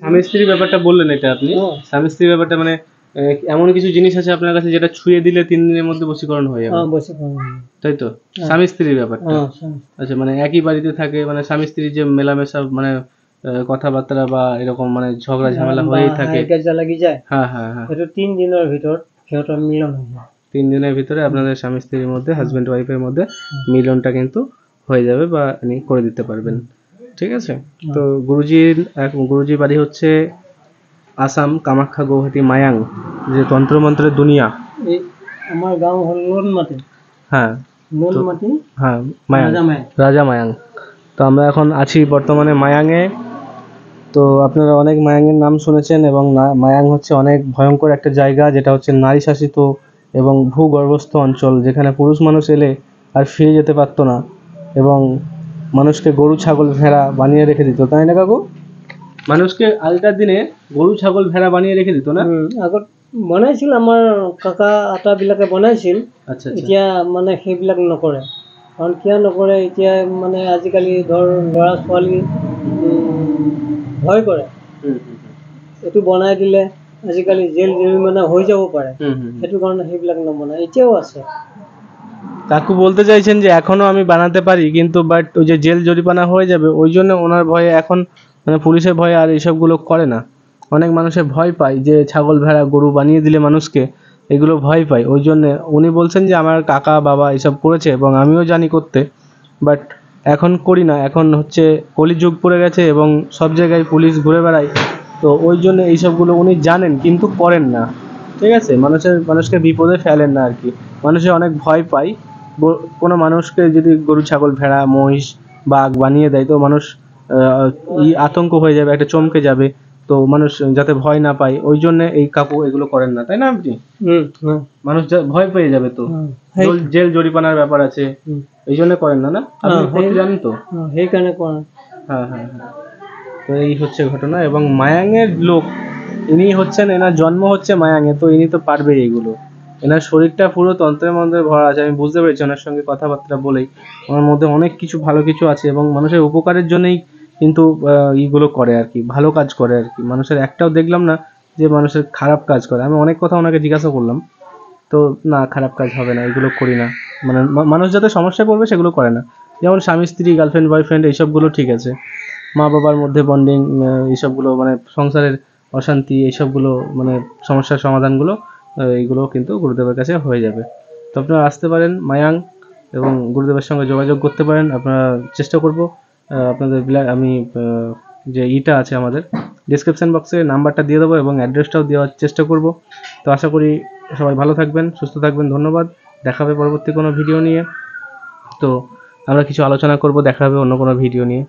স্বামী স্ত্রী ব্যাপারটা বললেন, এটা আপনি স্বামী স্ত্রী ব্যাপারটা মানে এমন কিছু জিনিস আছে আপনার কাছে যেটা ছুঁয়ে দিলে 3 দিনের মধ্যে বশীকরণ হয়ে যাবে, তাই তো? স্বামী স্ত্রীর ব্যাপারটা, আচ্ছা মানে একই বাড়িতে থাকে, মানে স্বামী স্ত্রীর যে মেলামেশা মানে কথাবার্তা বা এরকম মানে ঝগড়া ঝামেলা হয়েই থাকে, হ্যাঁ হ্যাঁ হ্যাঁ, 3 দিনের ভিতর সিহঁতৰ মিলন হয়ে যায়। 3 দিনের ভিতরে আপনাদের স্বামী স্ত্রীর মধ্যে, হাজব্যান্ড ওয়াইফের মধ্যে মিলনটা কিন্তু হয়ে যাবে বা উনি করে দিতে পারবেন, ঠিক আছে? তো গুরুজির বাড়ি হচ্ছে আসাম, কামাখ্যা, গুয়াহাটি, মায়াং, যে তন্ত্রমন্ত্রের দুনিয়া। আমার গাঁও হল লোনমাটি। হ্যাঁ লোনমাটি, হ্যাঁ, মায়াং, রাজা মায়াং। তো আমরা এখন আছি বর্তমানে মায়াংয়ে। তো আপনারা অনেক মায়াংয়ের নাম শুনেছেন, এবং মায়াং হচ্ছে অনেক ভয়ঙ্কর একটা জায়গা, যেটা হচ্ছে নারী শাসিত এবং ভূগর্ভস্থ অঞ্চল, যেখানে পুরুষ মানুষ এলে আর ফিরে যেতে পারতো না, এবং মানুষকে গরু ছাগল ভেড়া বানিয়ে রেখে দিত, তাই না কাকু? মানুষকে আগেকার দিনে গরু ছাগল ভেড়া বানিয়ে ৰেখে দিত না? আগত বনাইছিল, আমাৰ কাকা আটাবিলাকে বনাইছিল। আচ্ছা, এতিয়া মানে সেইবিলাক নকৰে। কাৰণ কিয় নকৰে, এতিয়া মানে আজিকালি ধৰ ল'ৰা ছোৱালী ভয় কৰে। এইটো বনাই দিলে আজিকালি জেল জৰিমনা হৈ যাব পাৰে, সেইটো কাৰণে সেইবিলাক নবনায়, এতিয়াও আছে। কাকু বলতে চাইছেন যে এখনো আমি বানাতে পারি, কিন্তু বাট ওই যে জেল জরিমানা হয়ে যাবে, ওই জন্য ওনার ভয়ে এখন মানে পুলিশের ভয়ে আর এইসবগুলো করে না। অনেক মানুষের ভয় পায় যে ছাগল ভেড়া গরু বানিয়ে দিলে মানুষকে, এগুলো ভয় পায়, ওই জন্য উনি বলছেন যে আমার কাকা বাবা এসব করেছে এবং আমিও জানি করতে, বাট এখন করি না। এখন হচ্ছে কলিযুগ পড়ে গেছে এবং সব জায়গায় পুলিশ ঘুরে বেড়ায়, তো ওই জন্য এইসবগুলো উনি জানেন কিন্তু করেন না, ঠিক আছে? মানুষকে বিপদে ফেলেন না আর কি। মানুষে অনেক ভয় পায়, কোনো মানুষকে যদি গরু ছাগল ভেড়া মহিষ বাঘ বানিয়ে দেয়, তো মানুষ আতঙ্ক হয়ে যাবে, একটা চমকে যাবে, তো মানুষ যাতে ভয় না পায়, ওই জন্য এই কাকু এগুলো করেন না, তাই না আপনি? মানুষ ভয় পেয়ে যাবে, তো জেল জরিমানার ব্যাপার আছে, এই জন্য করেন না, না আপনি করতে জানেন তো, সেইকাৰণে করেন। হ্যাঁ হ্যাঁ হ্যাঁ। তো এই হচ্ছে ঘটনা। এবং মায়াংয়ের লোক, ইনি হচ্ছেন, এনার জন্ম হচ্ছে মায়াংয়ে, তো ইনি তো পারবেই এগুলো। এনার শরীরটা পুরো তন্ত্রের মধ্যে ভরা আছে, আমি বুঝতে পেরেছি ওনার সঙ্গে কথাবার্তা বলেই। ওনার মধ্যে অনেক কিছু ভালো কিছু আছে, এবং মানুষের উপকারের জন্যই কিন্তু এইগুলো করে আর কি, ভালো কাজ করে আর কি। মানুষের একটাও দেখলাম না যে মানুষের খারাপ কাজ করে। আমি অনেক কথা ওনাকে জিজ্ঞাসা করলাম, তো না, খারাপ কাজ হবে না, এগুলো করি না। মানে মানুষ যাতে সমস্যায় পড়বে সেগুলো করে না। যেমন স্বামী স্ত্রী, গার্লফ্রেন্ড বয়ফ্রেন্ড, এইসবগুলো ঠিক আছে। মা বাবার মধ্যে বন্ডিং, এইসবগুলো মানে সংসারের অশান্তি, এইসবগুলো মানে সমস্যার সমাধানগুলো, এইগুলো কিন্তু গুরুদেবের কাছে হয়ে যাবে। তো আপনারা আসতে পারেন মায়াং, এবং গুরুদেবের সঙ্গে যোগাযোগ করতে পারেন। আপনারা চেষ্টা করব আপনাদের আমি যে ইটা আছে আমাদের ডিসক্রিপশন বক্সে নাম্বারটা দিয়ে দেবো, এবং অ্যাড্রেসটাও দেওয়ার চেষ্টা করব। তো আশা করি সবাই ভালো থাকবেন, সুস্থ থাকবেন। ধন্যবাদ। দেখা হবে পরবর্তী কোনো ভিডিও নিয়ে। তো আমরা কিছু আলোচনা করব, দেখা হবে অন্য কোনো ভিডিও নিয়ে।